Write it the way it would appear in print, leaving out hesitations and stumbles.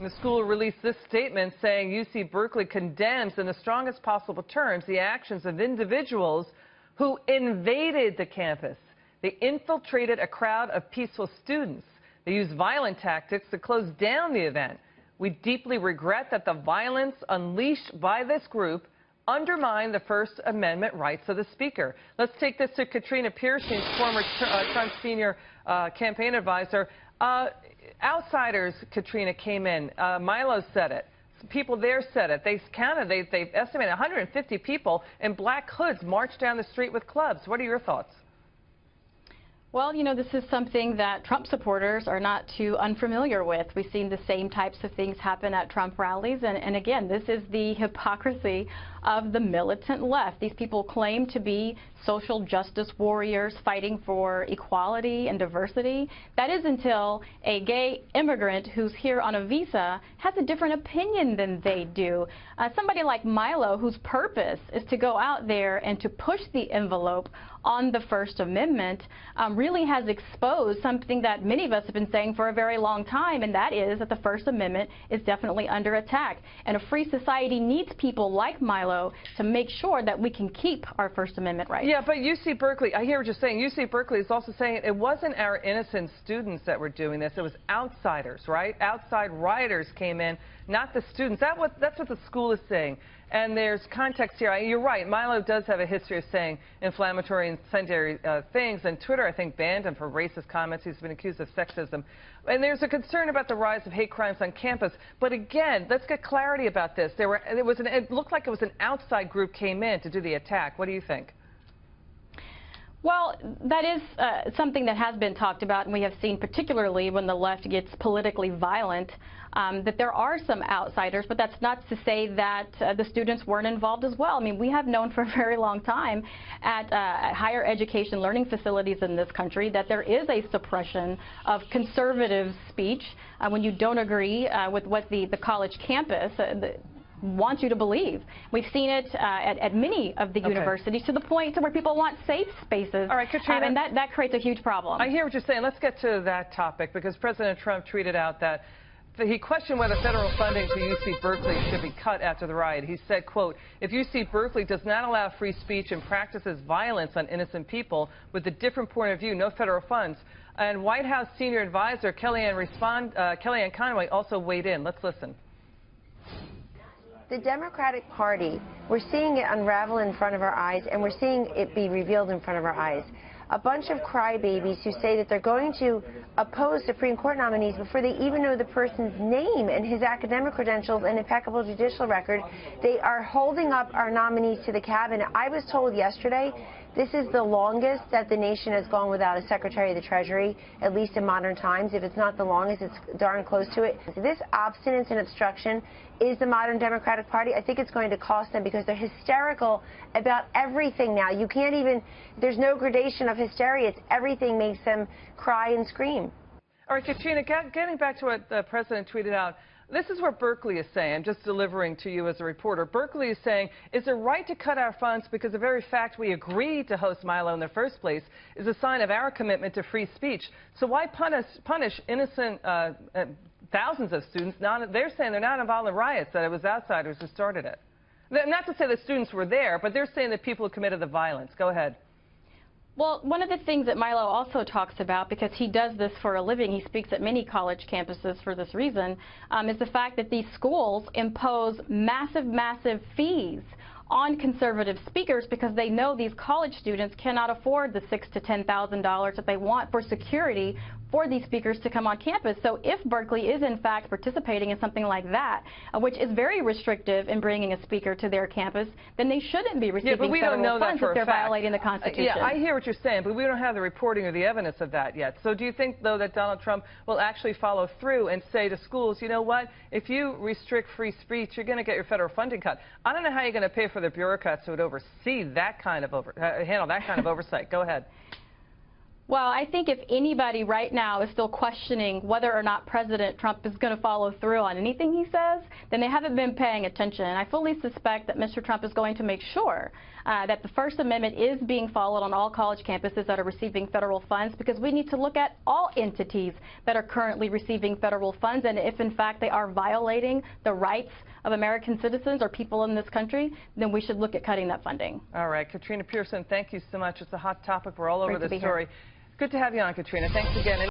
The school released this statement saying UC Berkeley condemns in the strongest possible terms the actions of individuals who invaded the campus. They infiltrated a crowd of peaceful students. They used violent tactics to close down the event. We deeply regret that the violence unleashed by this group undermined the First Amendment rights of the speaker. Let's take this to Katrina Pierson, former Trump senior campaign advisor. Outsiders, Katrina, came in. Milo said it. People there said it. They counted. They estimated 150 people in black hoods marched down the street with clubs. What are your thoughts? Well, you know, this is something that Trump supporters are not too unfamiliar with. We've seen the same types of things happen at Trump rallies. And again, this is the hypocrisy of the militant left. These people claim to be social justice warriors fighting for equality and diversity. That is until a gay immigrant who's here on a visa has a different opinion than they do. Somebody like Milo, whose purpose is to go out there and to push the envelope on the First Amendment, really has exposed something that many of us have been saying for a very long time, and that is that the First Amendment is definitely under attack. And a free society needs people like Milo to make sure that we can keep our First Amendment rights. Yeah, but UC Berkeley, I hear what you're saying. UC Berkeley is also saying it wasn't our innocent students that were doing this. It was outsiders, right? Outside rioters came in, not the students. That's what the school is saying. And there's context here. You're right. Milo does have a history of saying inflammatory and incendiary things. And Twitter, I think, banned him for racist comments. He's been accused of sexism. And there's a concern about the rise of hate crimes on campus. But again, let's get clarity about this. It looked like it was an outside group came in to do the attack. What do you think? Well, that is something that has been talked about, and we have seen particularly when the left gets politically violent, that there are some outsiders, but that's not to say that the students weren't involved as well. I mean, we have known for a very long time at higher education learning facilities in this country that there is a suppression of conservative speech when you don't agree with what the college campus want you to believe. We've seen it at many of the universities to the point to where people want safe spaces. All right, Katrina. And that creates a huge problem. I hear what you're saying. Let's get to that topic because President Trump tweeted out that he questioned whether federal funding to UC Berkeley should be cut after the riot. He said, quote, if UC Berkeley does not allow free speech and practices violence on innocent people with a different point of view, no federal funds. And White House senior advisor Kellyanne Conway also weighed in. Let's listen. The Democratic Party, we're seeing it unravel in front of our eyes, and we're seeing it be revealed in front of our eyes. A bunch of crybabies who say that they're going to oppose Supreme Court nominees before they even know the person's name and his academic credentials and impeccable judicial record. They are holding up our nominees to the cabinet. I was told yesterday this is the longest that the nation has gone without a Secretary of the Treasury, at least in modern times. If it's not the longest, it's darn close to it. This obstinance and obstruction is the modern Democratic Party. I think it's going to cost them because they're hysterical about everything now. You can't even, there's no gradation of hysteria. It's everything makes them cry and scream. All right, Katrina, getting back to what the president tweeted out, this is what Berkeley is saying. I'm just delivering to you as a reporter. Berkeley is saying, is it right to cut our funds because the very fact we agreed to host Milo in the first place is a sign of our commitment to free speech? So why punish innocent thousands of students? They're saying they're not involved in riots, that it was outsiders who started it. Not to say the students were there, but they're saying that people who committed the violence. Go ahead. Well, one of the things that Milo also talks about, because he does this for a living, he speaks at many college campuses for this reason, is the fact that these schools impose massive, massive fees on conservative speakers because they know these college students cannot afford the $6,000 to $10,000 that they want for security for these speakers to come on campus. So if Berkeley is in fact participating in something like that, which is very restrictive in bringing a speaker to their campus, then they shouldn't be receiving federal funds if they're violating the Constitution. Yeah, I hear what you're saying, but we don't have the reporting or the evidence of that yet. So do you think, though, that Donald Trump will actually follow through and say to schools, you know what, if you restrict free speech, you're going to get your federal funding cut? I don't know how you're going to pay for the bureaucrats who would oversee that kind of handle that kind of oversight. Go ahead. Well, I think if anybody right now is still questioning whether or not President Trump is going to follow through on anything he says, then they haven't been paying attention. And I fully suspect that Mr. Trump is going to make sure that the First Amendment is being followed on all college campuses that are receiving federal funds, because we need to look at all entities that are currently receiving federal funds, and if in fact they are violating the rights of American citizens or people in this country, then we should look at cutting that funding. All right, Katrina Pierson, thank you so much. It's a hot topic. We're all over Great to this be here. story. Good to have you on, Katrina. Thanks again.